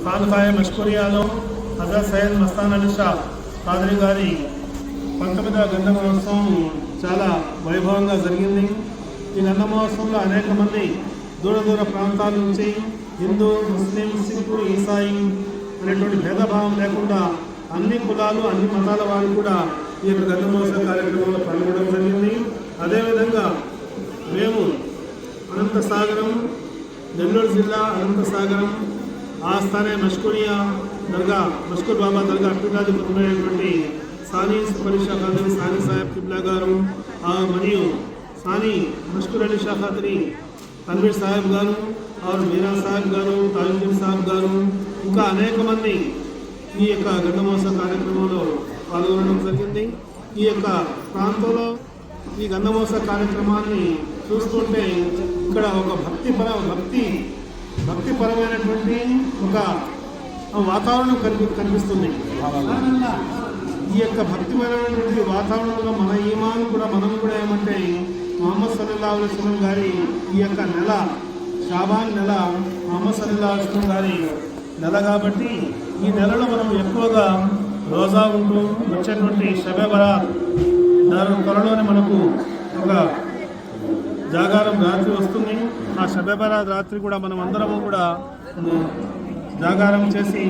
ఖాన్ఖాయ మష్కూరియాలో హజరత్ సయ్యద్ మస్తాన్ అలీ షా ఖాద్రీ గారి 19వ గంధ మహోత్సవం చాలా వైభవంగా జరిగింది. ఈ గంధ మహోత్సవంలో అనేక మంది దూర దూర ప్రాంతాల నుంచి హిందూ, ముస్లిం, సిక్కు, ఈసాయి అనేటువంటి భేదభావం లేకుండా అన్ని కులాలు, అన్ని మతాల వారు కూడా ఈ యొక్క గంధ మహోత్సవ కార్యక్రమంలో పాల్గొనడం జరిగింది. అదేవిధంగా మేము అనంతసాగరం, నెల్లూరు జిల్లా అనంతసాగరం ఆస్థానే మష్కూరియా దర్గా, మష్కూర్ బాబా దర్గా అభివృద్ధిమైనటువంటి సానీ సుపరిషా ఖాద్రీ సానీ సాహెబ్ కిబ్లా గారు మరియు సానీ మష్కూర్ అలీ షా ఖాద్రీ తన్వీర్ సాహెబ్ గారు, మీరా సాహెబ్ గారు, తాజుద్దీన్ సాహెబ్ గారు, ఇంకా అనేక మంది ఈ యొక్క గంధ మహోత్సవ కార్యక్రమంలో పాల్గొనడం జరిగింది. ఈ యొక్క ప్రాంతంలో ఈ గంధ మహోత్సవ కార్యక్రమాన్ని చూస్తుంటే ఇక్కడ ఒక భక్తిపరమైనటువంటి ఒక వాతావరణం కనిపిస్తుంది. ఈ యొక్క భక్తిపరమైనటువంటి వాతావరణంలో మన ఈమాన్ కూడా మనం కూడా ఏమంటే ముహమ్మద్ సల్లల్లాహు అలైహి వసల్లం గారి ఈ యొక్క నెల షాబాన్ నెల ముహమ్మద్ సల్లల్లాహు అలైహి వసల్లం గారి నెల కాబట్టి ఈ నెలలో మనం ఎక్కువగా రోజా ఉంటూ వచ్చేటువంటి షబే బరాత్ దాని త్వరలోనే మనకు ఒక జాగారం రాత్రి వస్తుంది. ఆ షబే బరాత్ రాత్రి కూడా మనం అందరము కూడా జాగారం చేసి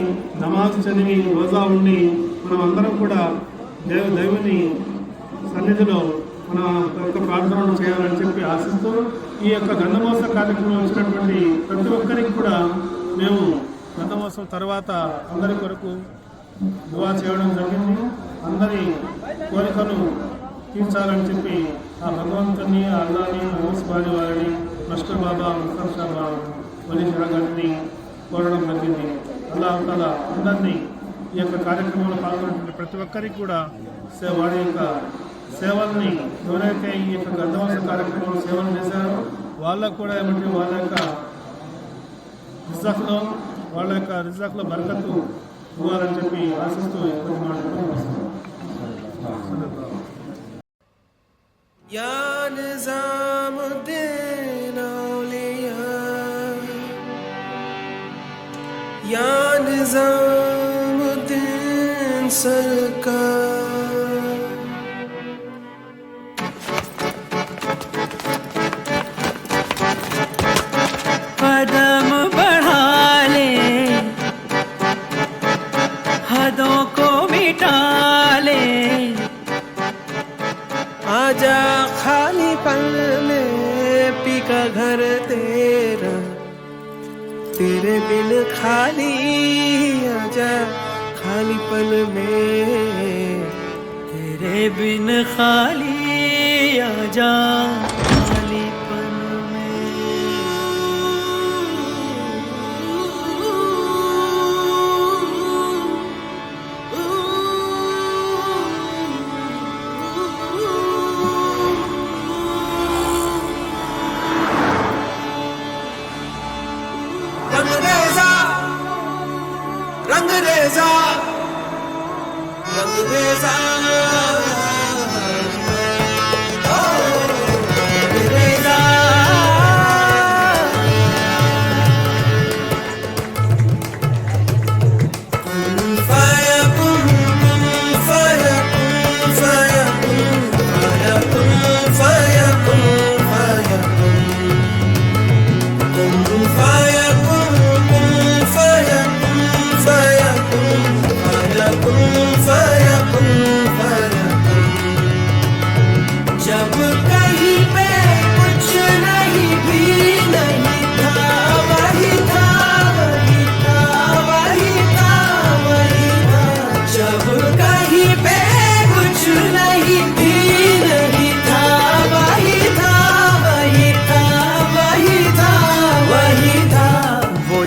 నమాజ్ చదివి రోజా ఉండి మనం అందరం కూడా దేవుని సన్నిధిలో మన యొక్క ప్రార్థనలు చేయాలని చెప్పి ఆశిస్తూ ఈ యొక్క గంధ మహోత్సవ కార్యక్రమం వచ్చినటువంటి ప్రతి ఒక్కరికి కూడా మేము గంధ మహోత్సవం తర్వాత అందరి కొరకు దువా చేయడం జరిగింది. అందరి కోరికలు తీర్చాలని చెప్పి ఆ భగవంతుని, అల్లాని, మహోత్సవాని వారిని, మష్కూర్ బాబా, ముస్తాన్ షా వలీ షా గారిని కోరడం జరిగింది. అల్లాహ్ తఆలా అందరినీ ఈ యొక్క కార్యక్రమంలో పాల్గొన్నటువంటి ప్రతి ఒక్కరికి కూడా వారి యొక్క సేవల్ని ఎవరైతే ఈ యొక్క గంధ మహోత్సవ కార్యక్రమంలో సేవలు చేశారో వాళ్ళకు కూడా ఏమంటే వాళ్ళ యొక్క రిజాక్లో బరకత్తు ఇవ్వాలని చెప్పి ఆశిస్తూ ఎక్కువ మాట్లాడుతూ सरकार कदम बढ़ा ले, हदों को मिटा ले, आजा खाली पल में पी का घर तेरा, तेरे बिन खाली आजा खाली पल में, तेरे बिन खाली आजा खाली पल रंगरेजा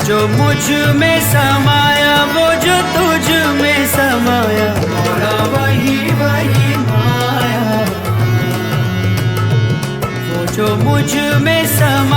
जो मुझ में समाया, वो जो तुझ में समाया, मोरा वही वही माया, वो जो मुझ में समाया।